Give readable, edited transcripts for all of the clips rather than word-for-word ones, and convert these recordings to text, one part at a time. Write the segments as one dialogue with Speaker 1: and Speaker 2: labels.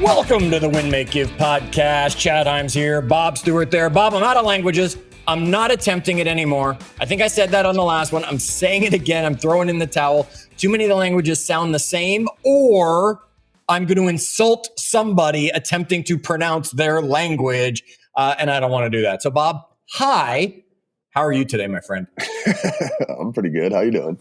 Speaker 1: Welcome to the Win, Make, Give podcast. Chad Hyams here, Bob Stewart there. Bob, I'm out of languages. I'm not attempting it anymore. I think I said that on the last one. I'm saying it again. I'm throwing in the towel. Too many of the languages sound the same, or I'm going to insult somebody attempting to pronounce their language, and I don't want to do that. So, Bob, hi. How are you today, my friend?
Speaker 2: I'm pretty good. How you doing?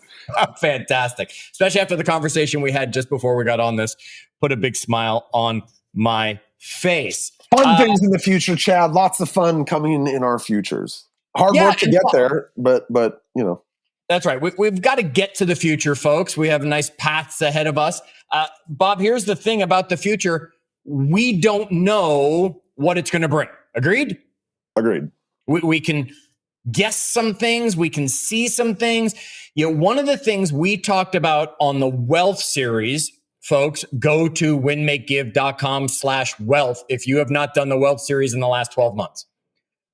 Speaker 1: Fantastic. Especially after the conversation we had just before we got on this. Put a big smile on my face.
Speaker 2: Fun things in the future, Chad. Lots of fun coming in our futures. Hard work to get there, but you know.
Speaker 1: That's right. We've got to get to the future, folks. We have nice paths ahead of us. Bob, here's the thing about the future. We don't know what it's going to bring. Agreed?
Speaker 2: Agreed.
Speaker 1: We can guess some things. We can see some things. You know, one of the things we talked about on the wealth series, folks, go to winmakegive.com/wealth if you have not done the wealth series in the last 12 months,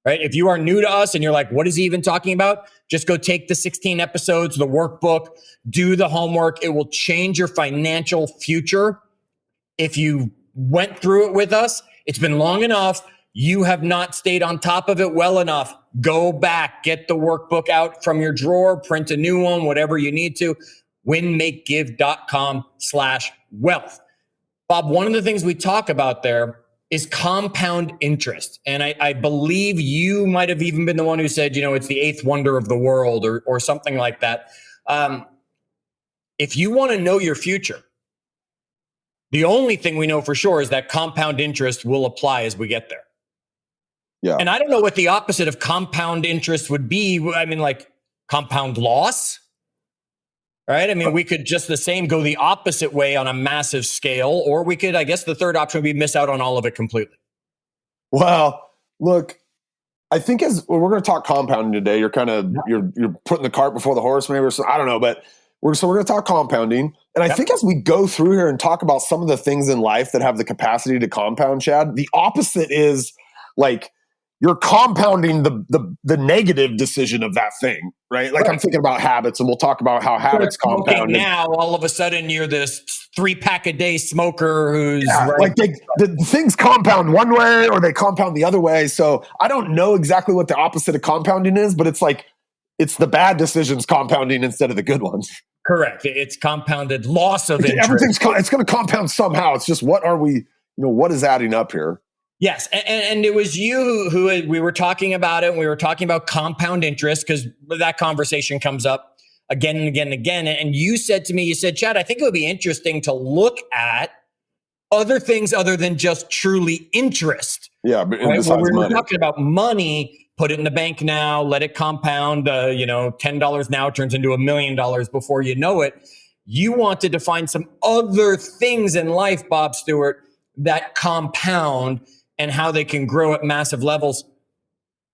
Speaker 1: right? If you are new to us and you're like, what is he even talking about? Just go take the 16 episodes, the workbook, do the homework. It will change your financial future. If you went through it with us, it's been long enough. You have not stayed on top of it well enough. Go back, get the workbook out from your drawer, print a new one, whatever you need to. winmakegive.com/wealth. Bob, one of the things we talk about there is compound interest. And I believe you might have even been the one who said, you know, it's the eighth wonder of the world or something like that. If you want to know your future, the only thing we know for sure is that compound interest will apply as we get there.
Speaker 2: Yeah.
Speaker 1: And I don't know what the opposite of compound interest would be. I mean, like compound loss, right? I mean, we could just the same go the opposite way on a massive scale, or we could, I guess the third option would be miss out on all of it completely.
Speaker 2: Well, look, I think as we're going to talk compounding today, you're kind of, you're putting the cart before the horse, maybe, or something. I don't know, but we're going to talk compounding. And I think as we go through here and talk about some of the things in life that have the capacity to compound, Chad, the opposite is like, you're compounding the negative decision of that thing, right? Like I'm thinking about habits, and we'll talk about how habits compound.
Speaker 1: Now, all of a sudden, you're this 3-pack-a-day smoker who's
Speaker 2: like the things compound one way or they compound the other way. So I don't know exactly what the opposite of compounding is, but it's like it's the bad decisions compounding instead of the good ones.
Speaker 1: Correct. It's compounded loss of interest.
Speaker 2: Everything's it's going to compound somehow. It's just what are we? You know, what is adding up here?
Speaker 1: Yes, and it was you who we were talking about it. We were talking about compound interest because that conversation comes up again and again and again. And you said to me, you said, Chad, I think it would be interesting to look at other things other than just truly interest.
Speaker 2: Yeah, but
Speaker 1: right? When we were talking about money, put it in the bank now, let it compound. $10 now turns into $1 million before you know it. You wanted to find some other things in life, Bob Stewart, that compound and how they can grow at massive levels.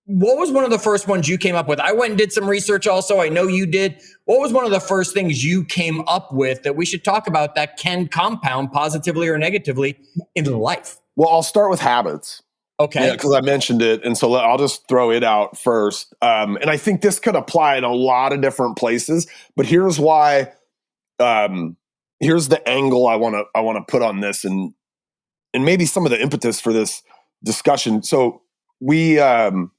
Speaker 1: What was one of the first ones you came up with? I went and did some research also. I know you did. What was one of the first things you came up with that we should talk about that can compound positively or negatively in life?
Speaker 2: Well, I'll start with habits.
Speaker 1: Okay.
Speaker 2: Yeah, because I mentioned it. And so I'll just throw it out first. And I think this could apply in a lot of different places. But here's why, here's the angle I want to put on this and maybe some of the impetus for this discussion. So we, in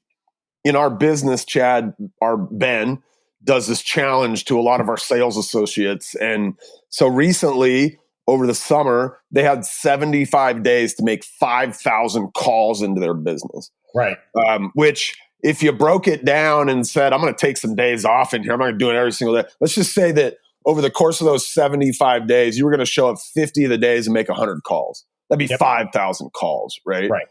Speaker 2: our business, Chad, our Ben does this challenge to a lot of our sales associates. And so recently over the summer, they had 75 days to make 5,000 calls into their business.
Speaker 1: Right.
Speaker 2: Which if you broke it down and said, I'm going to take some days off in here, I'm not going to do it every single day. Let's just say that over the course of those 75 days, you were going to show up 50 of the days and make 100 calls. That'd be 5,000 calls, right?
Speaker 1: Right.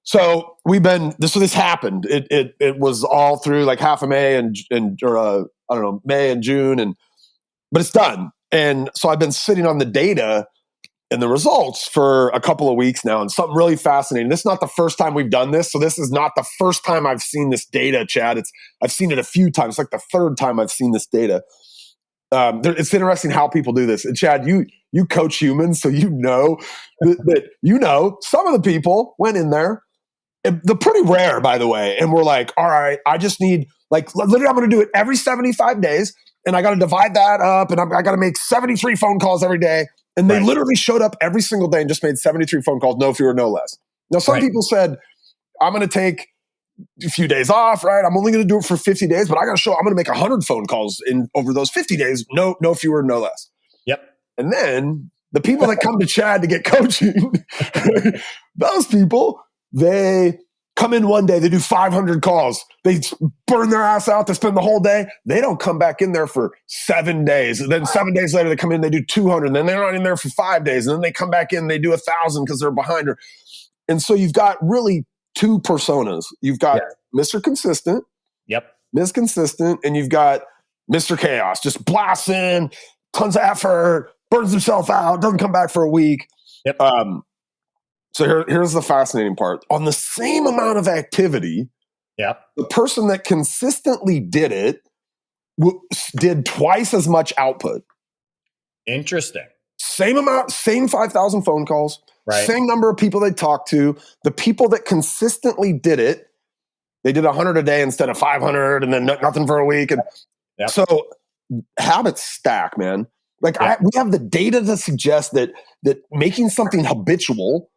Speaker 2: So this happened. It was all through like half of May May and June, but it's done. And so I've been sitting on the data and the results for a couple of weeks now, and something really fascinating. This is not the first time we've done this. So this is not the first time I've seen this data, Chad. I've seen it a few times. It's like the third time I've seen this data. It's interesting how people do this. And Chad, you coach humans, so you know that some of the people went in there. They're pretty rare, by the way. And we're like, all right, I just need literally I'm going to do it every 75 days, and I got to divide that up, and I got to make 73 phone calls every day. And they literally showed up every single day and just made 73 phone calls, no fewer, no less. Now, some people said, I'm going to take a few days off, right? I'm only going to do it for 50 days, but I got to show I'm going to make 100 phone calls over those 50 days, no fewer, no less.
Speaker 1: Yep.
Speaker 2: And then the people that come to Chad to get coaching, those people, they come in one day, they do 500 calls, they burn their ass out, they spend the whole day. They don't come back in there for 7 days. And then 7 days later, they come in, they do 200. And then they're not in there for 5 days. And then they come back in, they do 1,000 because they're behind her. And so you've got really two personas. You've got Mr. Consistent, Ms. Consistent, and you've got Mr. Chaos, just blasts in, tons of effort, burns himself out, doesn't come back for a week. So here's the fascinating part. On the same amount of activity, the person that consistently did it did twice as much output.
Speaker 1: Interesting.
Speaker 2: Same amount, same 5,000 phone calls, same number of people they talked to. The people that consistently did it, they did 100 a day instead of 500 and then nothing for a week. And so habits stack, man. Like we have the data to suggest that making something habitual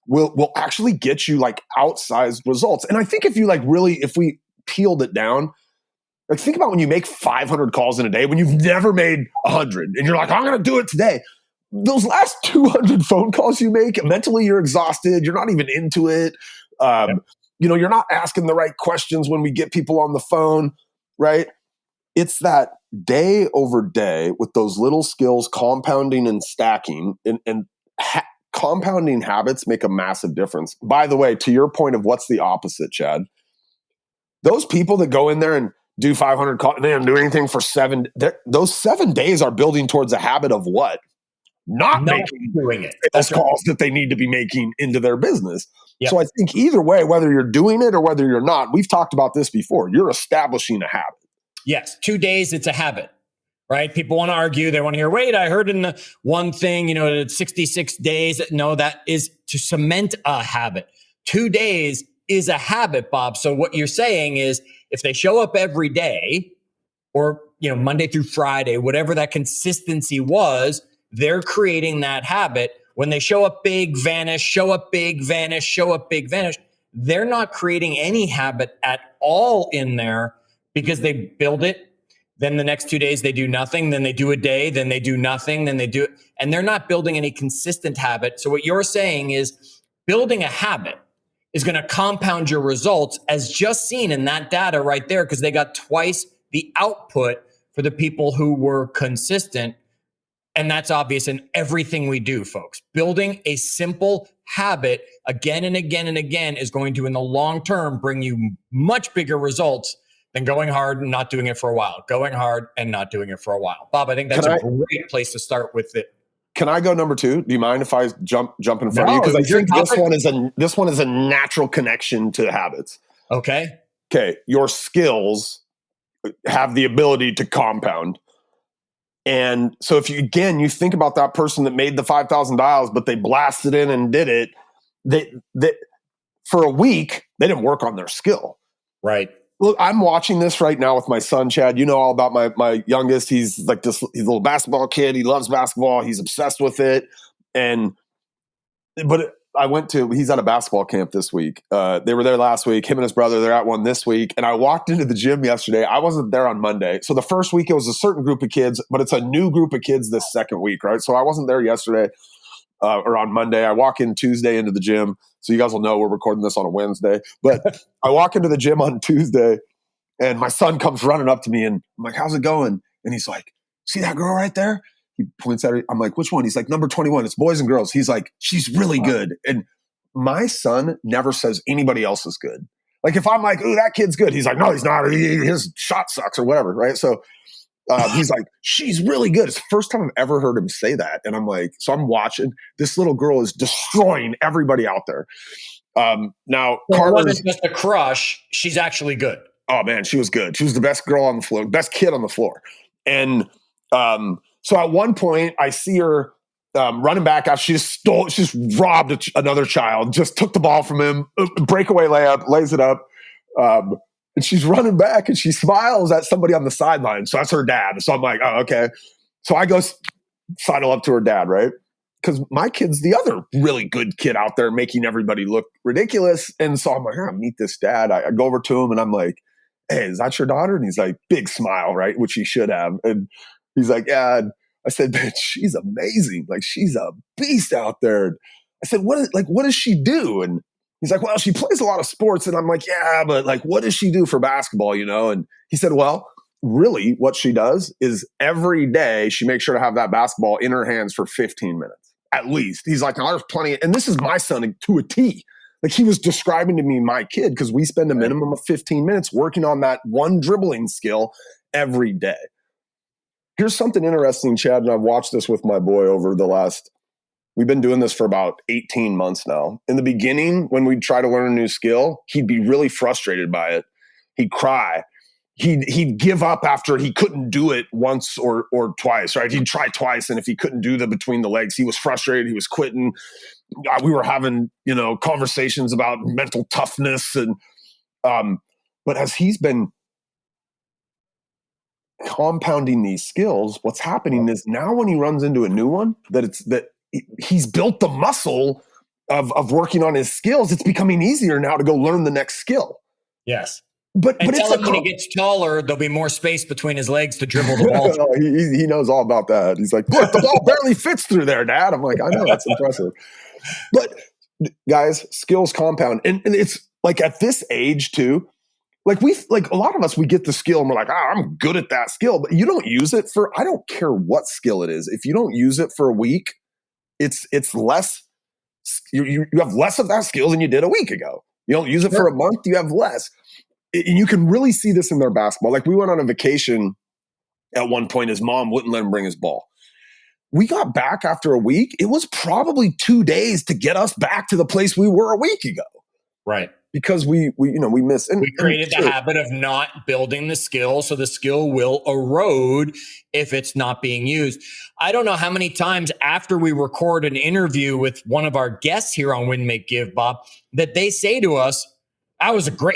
Speaker 2: will actually get you like outsized results. And I think if we peeled it down, like think about when you make 500 calls in a day, when you've never made 100 and you're like, I'm going to do it today. Those last 200 phone calls you make, mentally you're exhausted. You're not even into it. You're not asking the right questions when we get people on the phone, right? It's that day over day with those little skills compounding and stacking and compounding habits make a massive difference. By the way, to your point of what's the opposite, Chad, those people that go in there and do 500 calls, they don't do anything for those 7 days are building towards a habit of what? Not doing it. Those calls that they need to be making into their business. So I think either way, whether you're doing it or whether you're not, we've talked about this before, you're establishing a habit.
Speaker 1: Yes. 2 days, it's a habit, right? People want to argue. They want to hear, wait, I heard in the one thing, it's 66 days. No, that is to cement a habit. 2 days is a habit, Bob. So what you're saying is if they show up every day or, Monday through Friday, whatever that consistency was, they're creating that habit. When they show up big, vanish, show up big, vanish, show up big, vanish, they're not creating any habit at all in there because they build it. Then the next 2 days, they do nothing. Then they do a day, then they do nothing. Then they do it. And they're not building any consistent habit. So what you're saying is building a habit is going to compound your results as just seen in that data right there, because they got twice the output for the people who were consistent. And that's obvious in everything we do, folks. Building a simple habit again and again and again is going to, in the long term, bring you much bigger results than going hard and not doing it for a while. Going hard and not doing it for a while. Bob, I think that's a great place to start with it.
Speaker 2: Can I go number 2? Do you mind if I jump in front of you? Because I think this one is a natural connection to habits. Okay. Your skills have the ability to compound. And so if you think about that person that made the 5,000 dials, but they blasted in and did it, they for a week, they didn't work on their skill.
Speaker 1: Right.
Speaker 2: Look, I'm watching this right now with my son, Chad. You know all about my youngest. He's like he's a little basketball kid. He loves basketball. He's obsessed with it. He's at a basketball camp this week. They were there last week. Him and his brother, they're at one this week. And I walked into the gym yesterday. I wasn't there on Monday. So the first week it was a certain group of kids, but it's a new group of kids this second week, right? So I wasn't there yesterday or on Monday. I walk in Tuesday into the gym. So you guys will know we're recording this on a Wednesday. But I walk into the gym on Tuesday and my son comes running up to me and I'm like, how's it going? And he's like, see that girl right there? He points at her. I'm like, which one? He's like, number 21. It's boys and girls. He's like, she's really good. And my son never says anybody else is good. Like if I'm like, ooh, that kid's good. He's like, no, he's not. His shot sucks or whatever. Right. So he's like, she's really good. It's the first time I've ever heard him say that. And I'm like, so I'm watching. This little girl is destroying everybody out there. Now,
Speaker 1: Carter wasn't just a crush. She's actually good.
Speaker 2: Oh, man, she was good. She was the best girl on the floor, best kid on the floor. And so at one point, I see her running back after she just robbed another child, just took the ball from him, breakaway layup, lays it up. And she's running back and she smiles at somebody on the sideline. So that's her dad. So I'm like, oh, okay. So I go sidle up to her dad, right? because my kid's the other really good kid out there making everybody look ridiculous. And so I'm like, I meet this dad. I go over to him and I'm like, hey, is that your daughter? And he's like, big smile, right? Which he should have. And he's like, yeah. And I said, man, she's amazing. Like, she's a beast out there. I said, what does she do? And he's like, well, she plays a lot of sports. And I'm like, yeah, but like, what does she do for basketball, you know? And he said, well, really what she does is every day she makes sure to have that basketball in her hands for 15 minutes, at least. He's like, now there's plenty. And this is my son to a T. Like, he was describing to me my kid, because we spend a minimum of 15 minutes working on that one dribbling skill every day. Here's something interesting, Chad, and I've watched this with my boy over the last, we've been doing this for about 18 months now. In the beginning, when we'd try to learn a new skill, he'd be really frustrated by it. He'd cry. He'd give up after he couldn't do it once or twice, right? He'd try twice, and if he couldn't do the between the legs, he was frustrated. He was quitting. We were having, conversations about mental toughness, and but as he's been compounding these skills, what's happening is now when he runs into a new one, that he's built the muscle of working on his skills. It's becoming easier now to go learn the next skill.
Speaker 1: Yes.
Speaker 2: But
Speaker 1: tell him when he gets taller, there'll be more space between his legs to dribble the ball.
Speaker 2: He knows all about that. He's like, look, the ball barely fits through there, Dad. I'm like, I know, that's impressive. But guys, skills compound. And it's like at this age too, like a lot of us, we get the skill and we're like, I'm good at that skill, but you don't use it for, I don't care what skill it is. If you don't use it for a week, it's less, you have less of that skill than you did a week ago. You don't use it for a month, you have less. You can really see this in their basketball. Like, we went on a vacation at one point. His mom wouldn't let him bring his ball. We got back after a week. It was probably 2 days to get us back to the place we were a week ago.
Speaker 1: Right.
Speaker 2: Because we missed.
Speaker 1: We created the habit of not building the skill, so the skill will erode if it's not being used. I don't know how many times after we record an interview with one of our guests here on Win, Make, Give, Bob, that they say to us,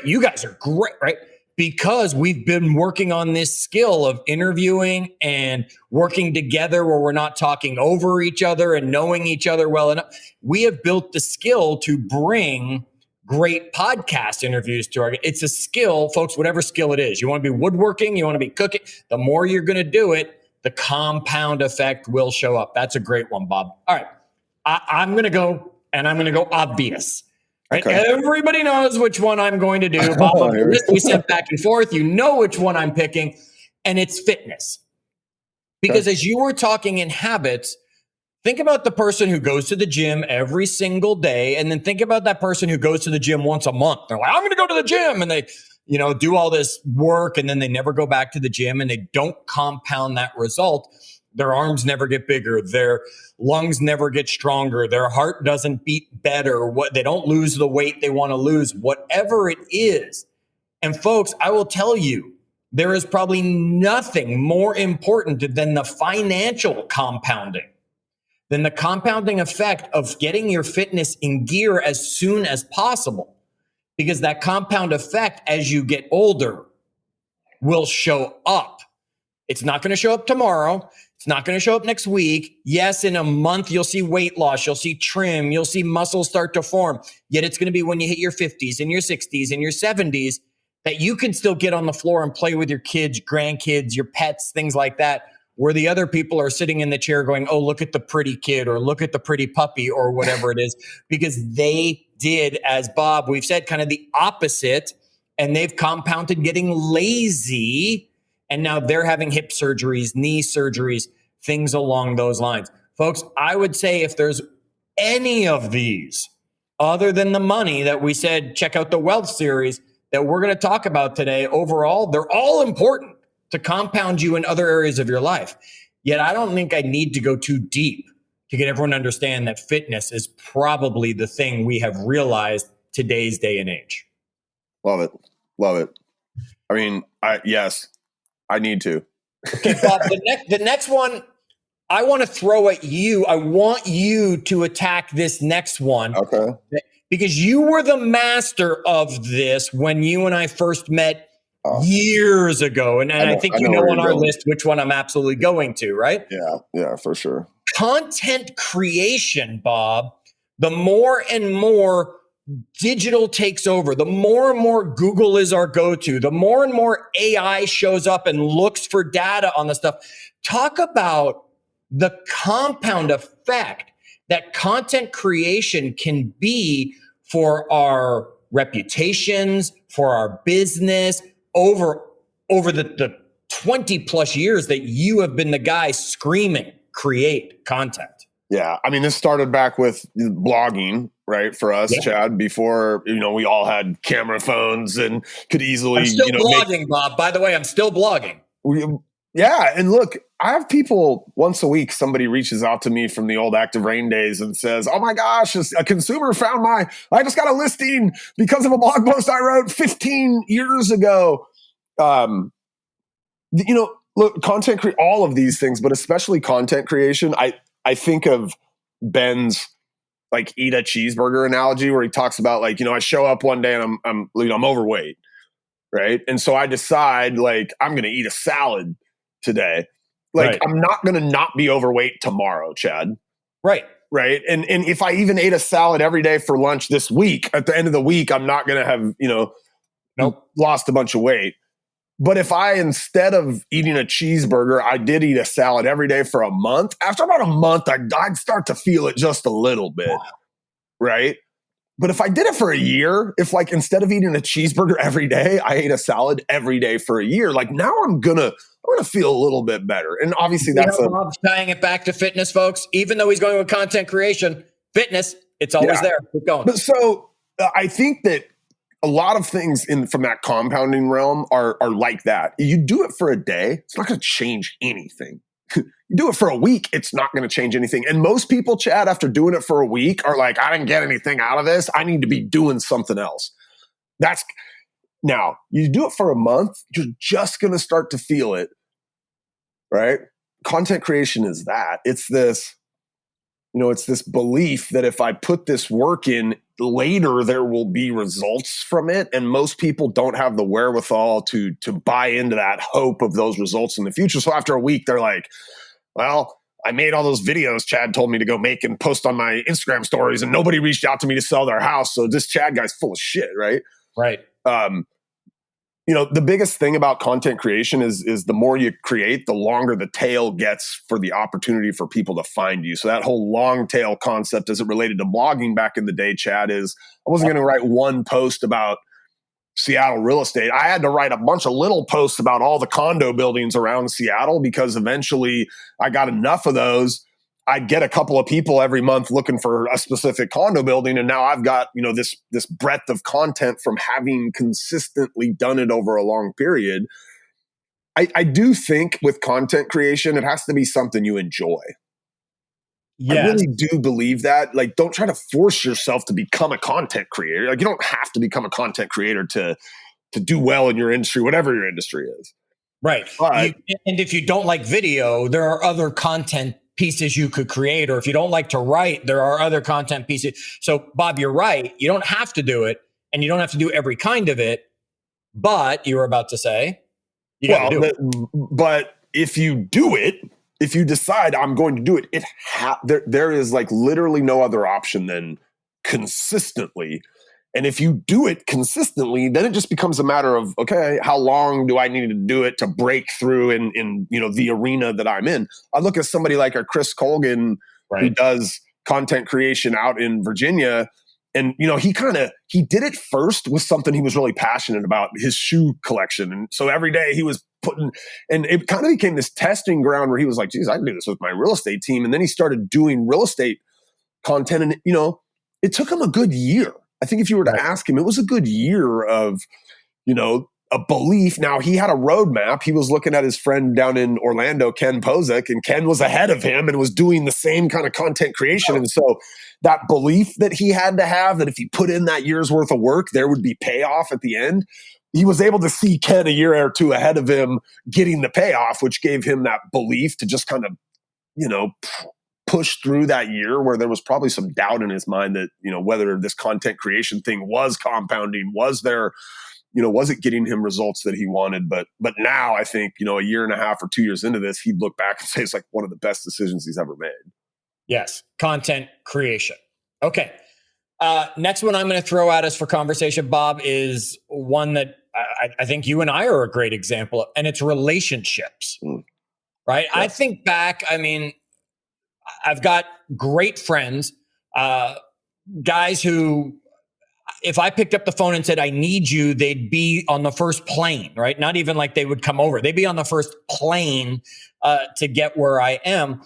Speaker 1: you guys are great, right? Because we've been working on this skill of interviewing and working together where we're not talking over each other and knowing each other well enough. We have built the skill to bring great podcast interviews to our, it's a skill, folks, whatever skill it is. You want to be woodworking, you want to be cooking, the more you're going to do it, the compound effect will show up. That's a great one, Bob. All right. I'm going to go obvious. Right? Okay. Everybody knows which one I'm going to do. Bob, on the list we sent back and forth. You know which one I'm picking, and it's fitness. Because as you were talking in habits, think about the person who goes to the gym every single day, and then think about that person who goes to the gym once a month. They're like, I'm going to go to the gym, and they, do all this work, and then they never go back to the gym, and they don't compound that result. Their arms never get bigger. Their lungs never get stronger. Their heart doesn't beat better. They don't lose the weight they want to lose, whatever it is. And folks, I will tell you, there is probably nothing more important than the financial compounding, than the compounding effect of getting your fitness in gear as soon as possible. Because that compound effect as you get older will show up. It's not going to show up tomorrow. It's not going to show up next week. Yes, in a month, you'll see weight loss. You'll see trim. You'll see muscles start to form. Yet it's going to be when you hit your 50s and your 60s and your 70s that you can still get on the floor and play with your kids, grandkids, your pets, things like that, where the other people are sitting in the chair going, oh, look at the pretty kid or look at the pretty puppy or whatever it is, because they did, as Bob, we've said, kind of the opposite, and they've compounded getting lazy. And now they're having hip surgeries, knee surgeries, things along those lines. Folks, I would say if there's any of these, other than the money that we said, check out the wealth series that we're going to talk about today, overall, they're all important to compound you in other areas of your life. Yet I don't think I need to go too deep to get everyone to understand that fitness is probably the thing we have realized today's day and age.
Speaker 2: Love it. Love it. I mean, yes. I need to.
Speaker 1: Okay, Bob, the next one I want to throw at you. I want you to attack this next one.
Speaker 2: Okay.
Speaker 1: Because you were the master of this when you and I first met years ago. And I think you know on our list which one I'm absolutely going to, right?
Speaker 2: Yeah, for sure.
Speaker 1: content creation, Bob, the more and more digital takes over, the more and more Google is our go-to, the more and more AI shows up and looks for data on the stuff. Talk about the compound effect that content creation can be for our reputations, for our business, over the 20 plus years that you have been the guy screaming, create content.
Speaker 2: Yeah. I mean, this started back with blogging, right? For us, Chad, before, we all had camera phones and could easily,
Speaker 1: I'm still blogging, Bob. By the way, I'm still blogging.
Speaker 2: Yeah. And look, I have people once a week, somebody reaches out to me from the old Active Rain days and says, oh my gosh, a consumer found I just got a listing because of a blog post I wrote 15 years ago. Look, all of these things, but especially content creation. I think of Ben's like eat a cheeseburger analogy where he talks about I show up one day and I'm overweight. Right. And so I decide I'm going to eat a salad today. I'm not going to not be overweight tomorrow, Chad.
Speaker 1: Right.
Speaker 2: Right. And if I even ate a salad every day for lunch this week, at the end of the week, I'm not going to have, lost a bunch of weight. But if I, instead of eating a cheeseburger, I did eat a salad every day for a month, after about a month, I'd start to feel it just a little bit. Wow. Right. But if I did it for a year, if instead of eating a cheeseburger every day, I ate a salad every day for a year, now I'm gonna feel a little bit better. And obviously
Speaker 1: Bob's tying it back to fitness, folks. Even though he's going with content creation, fitness, it's always there. Keep going.
Speaker 2: But so I think that a lot of things from that compounding realm are like that. You do it for a day, it's not going to change anything. You do it for a week, it's not going to change anything. And most people, Chad, after doing it for a week are like, I didn't get anything out of this. I need to be doing something else. Now, you do it for a month, you're just going to start to feel it, right? Content creation is that. It's this, it's this belief that if I put this work in, later there will be results from it. And most people don't have the wherewithal to buy into that hope of those results in the future. So after a week, they're like, well, I made all those videos Chad told me to go make and post on my Instagram stories, and nobody reached out to me to sell their house. So this Chad guy's full of shit, right?
Speaker 1: Right.
Speaker 2: The biggest thing about content creation is the more you create, the longer the tail gets for the opportunity for people to find you. So that whole long tail concept as it related to blogging back in the day, Chad, is I wasn't going to write one post about Seattle real estate. I had to write a bunch of little posts about all the condo buildings around Seattle, because eventually I got enough of those. I'd get a couple of people every month looking for a specific condo building. And now I've got, this breadth of content from having consistently done it over a long period. I do think with content creation, it has to be something you enjoy. Yes. I really do believe that. Don't try to force yourself to become a content creator. You don't have to become a content creator to do well in your industry, whatever your industry is.
Speaker 1: Right. And if you don't like video, there are other content pieces you could create. Or if you don't like to write, there are other content pieces. So Bob, you're right. You don't have to do it, and you don't have to do every kind of it. But you were about to say,
Speaker 2: but if you do it, if you decide I'm going to do it, there is literally no other option than consistently. And if you do it consistently, then it just becomes a matter of, okay, how long do I need to do it to break through in the arena that I'm in? I look at somebody like a Chris Colgan, who does content creation out in Virginia. And, he did it first with something he was really passionate about, his shoe collection. And so every day he was and it kind of became this testing ground where he was like, geez, I can do this with my real estate team. And then he started doing real estate content. And, it took him a good year. I think if you were to ask him, it was a good year of, a belief. Now, he had a roadmap. He was looking at his friend down in Orlando, Ken Posick, and Ken was ahead of him and was doing the same kind of content creation. And so that belief that he had to have, that if he put in that year's worth of work, there would be payoff at the end. He was able to see Ken a year or two ahead of him getting the payoff, which gave him that belief to just kind of, push through that year where there was probably some doubt in his mind that, whether this content creation thing was compounding, was it getting him results that he wanted? But now I think, a year and a half or 2 years into this, he'd look back and say it's one of the best decisions he's ever made.
Speaker 1: Yes. Content creation. Okay. Next one I'm going to throw at us for conversation, Bob, is one that I think you and I are a great example of, and it's relationships, right? Yeah. I think back, I mean, I've got great friends, guys who, if I picked up the phone and said, I need you, they'd be on the first plane, right? Not even like they would come over. They'd be on the first plane to get where I am.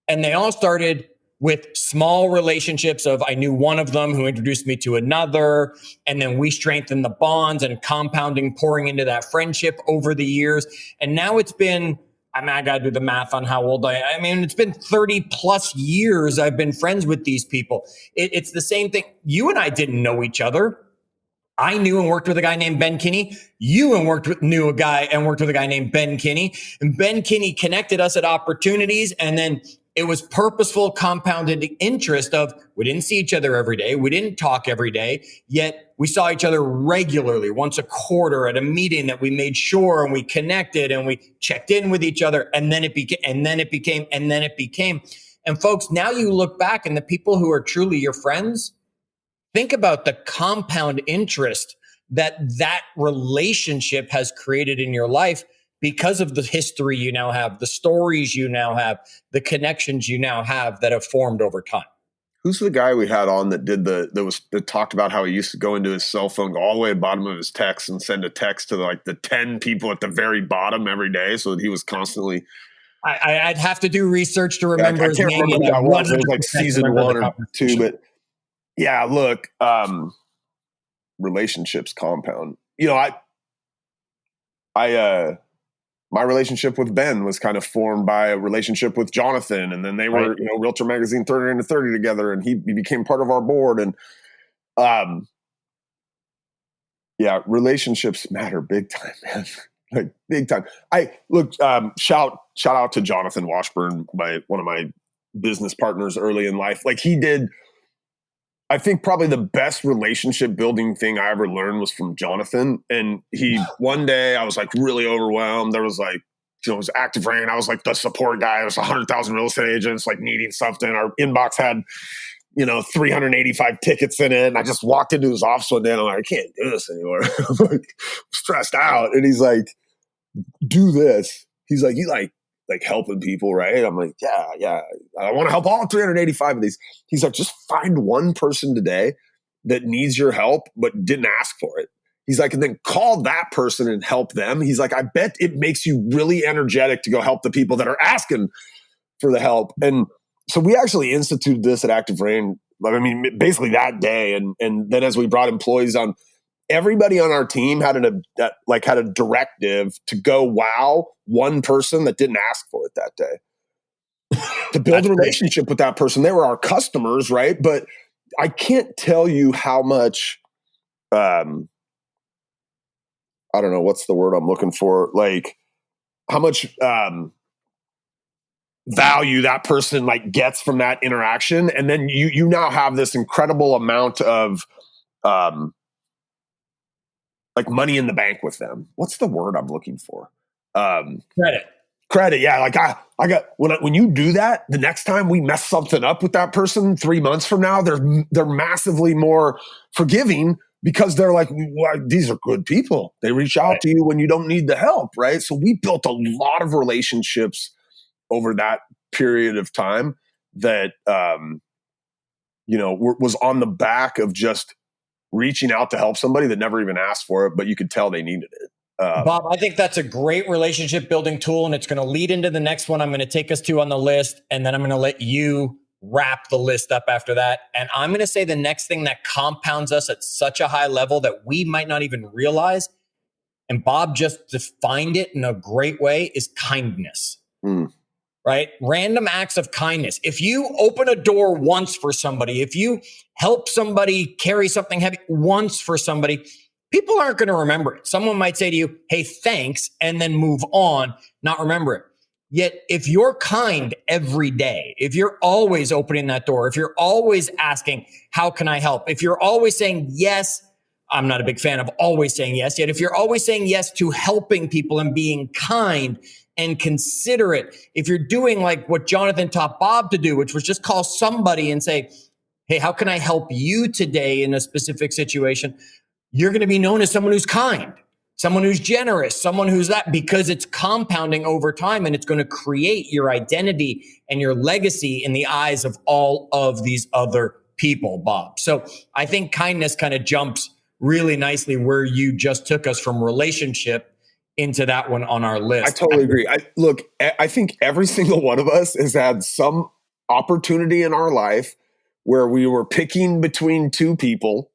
Speaker 1: And they all started with small relationships of, I knew one of them who introduced me to another. And then we strengthened the bonds and compounding, pouring into that friendship over the years. And now it's been, I mean, I got to do the math on how old I mean, it's been 30 plus years I've been friends with these people. It's the same thing. You and I didn't know each other. I knew and worked with a guy named Ben Kinney. You knew a guy and worked with a guy named Ben Kinney. And Ben Kinney connected us at opportunities. And then it was purposeful, compounded interest of, we didn't see each other every day. We didn't talk every day, yet we saw each other regularly, once a quarter at a meeting that we made sure, and we connected and we checked in with each other. And then it became. And folks, now you look back and the people who are truly your friends, think about the compound interest that relationship has created in your life because of the history you now have, the stories you now have, the connections you now have that have formed over time.
Speaker 2: Who's the guy we had on that talked about how he used to go into his cell phone, go all the way at the bottom of his text and send a text to like the 10 people at the very bottom every day, so that he was constantly.
Speaker 1: I'd have to do research to remember his name.
Speaker 2: I can't remember who that was. It was like season 1 or 2, but yeah, look, relationships compound. You know, my relationship with Ben was kind of formed by a relationship with Jonathan, and then they were, right, Realtor Magazine 30 into 30 together, and he became part of our board. And yeah, relationships matter big time, man. Like big time. Shout out to Jonathan Washburn, one of my business partners early in life. Like he did, I think probably the best relationship building thing I ever learned was from Jonathan. And one day I was like really overwhelmed. There was like, it was active rain. I was like the support guy. There was 100,000 real estate agents like needing something. Our inbox had, 385 tickets in it. And I just walked into his office one day and I'm like, I can't do this anymore. I'm like stressed out. And he's like, do this. He's like, you like helping people, right? I'm like, yeah. I want to help all 385 of these. He's like, just find one person today that needs your help, but didn't ask for it. He's like, and then call that person and help them. He's like, I bet it makes you really energetic to go help the people that are asking for the help. And so we actually instituted this at Active Rain. I mean, basically that day. And then as we brought employees on, everybody on our team had a directive to go wow one person that didn't ask for it that day, to build a relationship with that person. They were our customers, right? But I can't tell you how much, I don't know, what's the word I'm looking for? Like how much value that person like gets from that interaction. And then you now have this incredible amount of, like money in the bank with them. What's the word I'm looking for? Credit. Yeah. Like I got, when you do that, the next time we mess something up with that person 3 months from now, they're massively more forgiving because they're like, well, these are good people. They reach out to you when you don't need the help. Right. So we built a lot of relationships over that period of time that, was on the back of just reaching out to help somebody that never even asked for it, but you could tell they needed it.
Speaker 1: Bob, I think that's a great relationship building tool, and it's going to lead into the next one I'm going to take us to on the list, and then I'm going to let you wrap the list up after that. And I'm going to say the next thing that compounds us at such a high level that we might not even realize, and Bob just defined it in a great way, is kindness. Right? Random acts of kindness. If you open a door once for somebody, if you help somebody carry something heavy once for somebody, people aren't going to remember it. Someone might say to you, hey, thanks, and then move on, not remember it. Yet if you're kind every day, if you're always opening that door, if you're always asking, how can I help? If you're always saying yes, I'm not a big fan of always saying yes, yet if you're always saying yes to helping people and being kind, and consider it. If you're doing like what Jonathan taught Bob to do, which was just call somebody and say, hey, how can I help you today in a specific situation? You're going to be known as someone who's kind, someone who's generous, someone who's that, because it's compounding over time and it's going to create your identity and your legacy in the eyes of all of these other people, Bob. So I think kindness kind of jumps really nicely where you just took us from relationship into that one on our list.
Speaker 2: I totally agree. I think every single one of us has had some opportunity in our life where we were picking between two people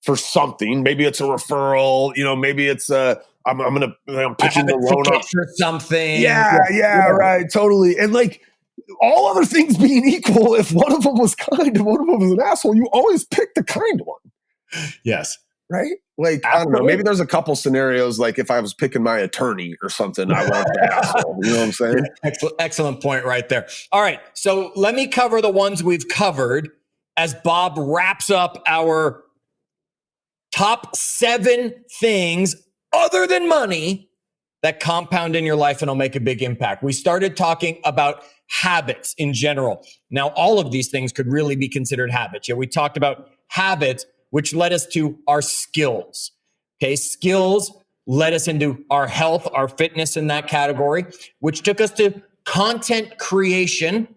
Speaker 2: for something. Maybe it's a referral, maybe it's I'm pitching the loan up
Speaker 1: for something.
Speaker 2: Yeah, right. Totally. And like all other things being equal, if one of them was kind and one of them was an asshole, you always pick the kind one.
Speaker 1: Yes.
Speaker 2: Right? Like, absolutely. I don't know. Maybe there's a couple scenarios, like if I was picking my attorney or something, I want the asshole. You know what I'm saying?
Speaker 1: Yeah, excellent point right there. All right. So let me cover the ones we've covered as Bob wraps up our top 7 things other than money that compound in your life and will make a big impact. We started talking about habits in general. Now, all of these things could really be considered habits. Yeah, we talked about habits, which led us to our skills. Okay, skills led us into our health, our fitness in that category, which took us to content creation,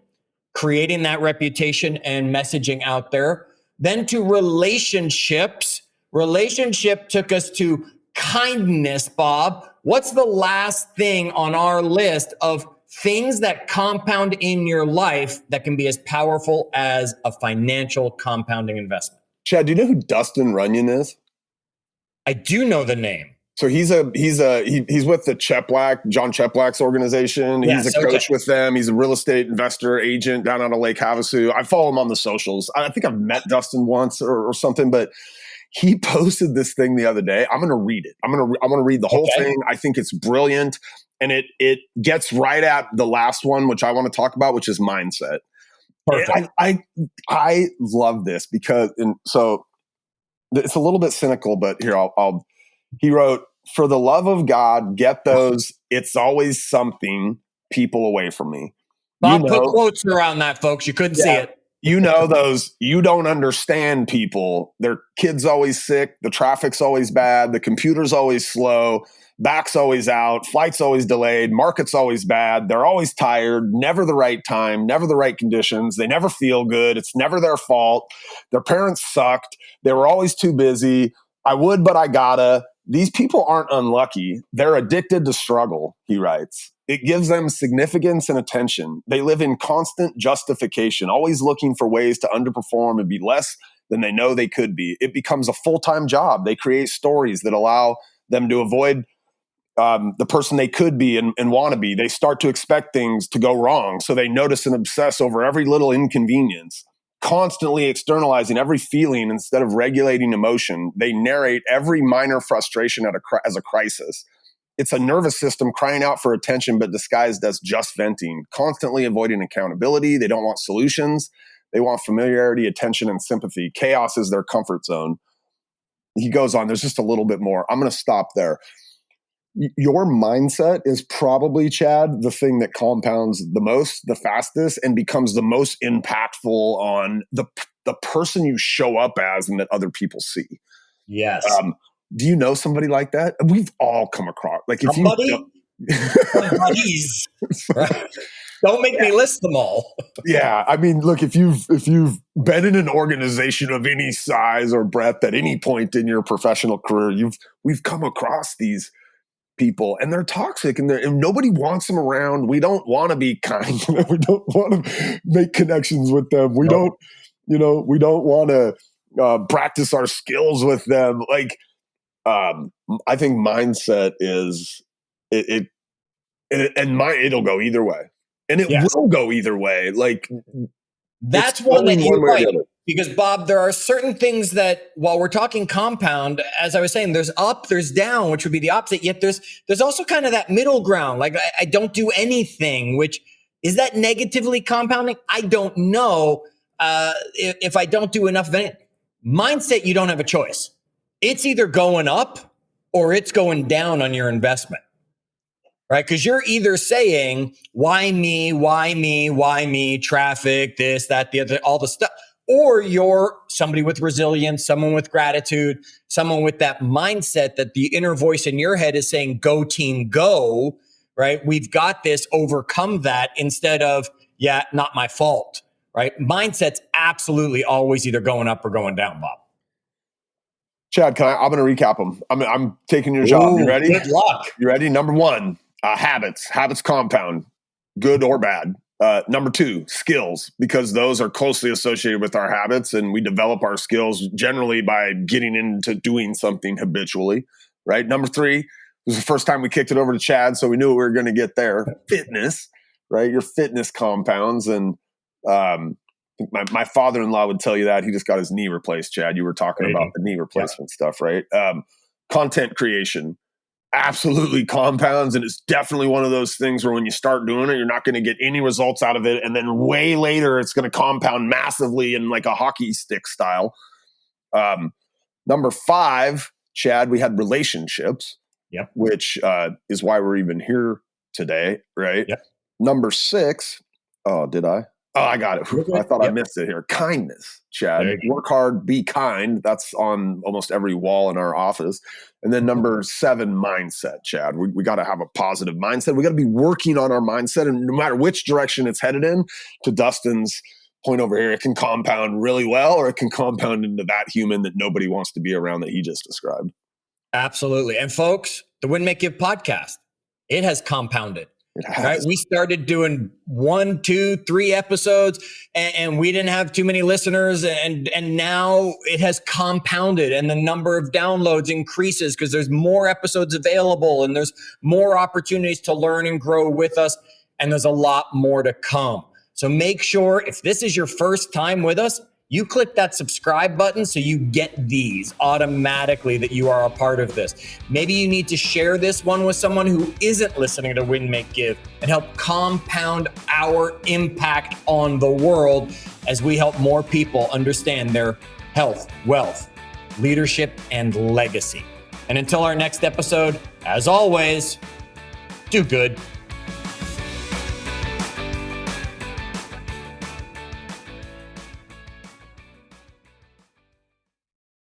Speaker 1: creating that reputation and messaging out there. Then to relationships. Relationship took us to kindness, Bob. What's the last thing on our list of things that compound in your life that can be as powerful as a financial compounding investment?
Speaker 2: Chad, do you know who Dustin Runyon is?
Speaker 1: I do know the name.
Speaker 2: So he's with the John Cheplack's organization.
Speaker 1: Yes,
Speaker 2: he's a coach with them. He's a real estate investor agent down out of Lake Havasu. I follow him on the socials. I think I've met Dustin once or something, but he posted this thing the other day. I'm going to read it. I'm going to read the whole thing. I think it's brilliant. And it gets right at the last one, which I want to talk about, which is mindset. Perfect. I love this because, and so it's a little bit cynical, but here he wrote, "For the love of God, get those it's always something people away from me."
Speaker 1: Bob put quotes around that, folks. You couldn't see it.
Speaker 2: Those you don't understand people. Their kid's always sick. The traffic's always bad. The computer's always slow. Back's always out. Flight's always delayed. Market's always bad. They're always tired. Never the right time. Never the right conditions. They never feel good. It's never their fault. Their parents sucked. They were always too busy. I would, but I gotta. These people aren't unlucky. They're addicted to struggle, he writes. It gives them significance and attention. They live in constant justification, always looking for ways to underperform and be less than they know they could be. It becomes a full-time job. They create stories that allow them to avoid the person they could be and want to be. They start to expect things to go wrong, so they notice and obsess over every little inconvenience. Constantly externalizing every feeling instead of regulating emotion. They narrate every minor frustration as a crisis. It's a nervous system crying out for attention, but disguised as just venting, constantly avoiding accountability. They don't want solutions. They want familiarity, attention, and sympathy. Chaos is their comfort zone. He goes on, there's just a little bit more. I'm going to stop there. Your mindset is probably, Chad, the thing that compounds the most, the fastest, and becomes the most impactful on the person you show up as and that other people see.
Speaker 1: Yes.
Speaker 2: Do you know somebody like that? We've all come across. Like if
Speaker 1: somebody's, right? Don't make me list them all.
Speaker 2: Yeah, I mean, look, if you've been in an organization of any size or breadth at any point in your professional career, we've come across these people, and they're toxic, and nobody wants them around. We don't want to be kind. We don't want to make connections with them. We don't want to practice our skills with them. Like, I think mindset is it'll go either way, and it will go either way. Like
Speaker 1: that's one that you're right. Because Bob, there are certain things that while we're talking compound, as I was saying, there's up, there's down, which would be the opposite. Yet there's also kind of that middle ground. Like I don't do anything, which is that negatively compounding? I don't know. If I don't do enough of it, mindset, you don't have a choice. It's either going up or it's going down on your investment. right? Because you're either saying, why me, traffic, this, that, the other, all the stuff, or you're somebody with resilience, someone with gratitude, someone with that mindset that the inner voice in your head is saying, go team, go, right? We've got this, overcome that, instead of, yeah, not my fault, right? Mindset's absolutely always either going up or going down, Bob.
Speaker 2: Chad, I'm going to recap them. I'm taking your job. You ready?
Speaker 1: Good luck.
Speaker 2: You ready? Number one, habits. Habits compound, good or bad. Number two, skills, because those are closely associated with our habits, and we develop our skills generally by getting into doing something habitually, right? Number three, it was the first time we kicked it over to Chad, so we knew we were going to get there. Fitness, right? Your fitness compounds, and my father-in-law would tell you that. He just got his knee replaced, Chad. You were talking about the knee replacement stuff, right? Content creation absolutely compounds, and it's definitely one of those things where when you start doing it, you're not going to get any results out of it, and then way later it's going to compound massively in like a hockey stick style. Number five, Chad, we had relationships, which is why we're even here today, right? Number six, did I? Oh, I got it. I thought I missed it here. Kindness, Chad. Work hard, be kind. That's on almost every wall in our office. And then number seven, mindset, Chad. We got to have a positive mindset. We got to be working on our mindset. And no matter which direction it's headed in, to Dustin's point over here, it can compound really well, or it can compound into that human that nobody wants to be around that he just described.
Speaker 1: Absolutely. And folks, the Win, Make, Give podcast, it has compounded. Right? We started doing 1, 2, 3 episodes, and we didn't have too many listeners, and now it has compounded, and the number of downloads increases because there's more episodes available, and there's more opportunities to learn and grow with us, and there's a lot more to come. So make sure, if this is your first time with us, you click that subscribe button so you get these automatically, that you are a part of this. Maybe you need to share this one with someone who isn't listening to Win, Make, Give, and help compound our impact on the world as we help more people understand their health, wealth, leadership, and legacy. And until our next episode, as always, do good.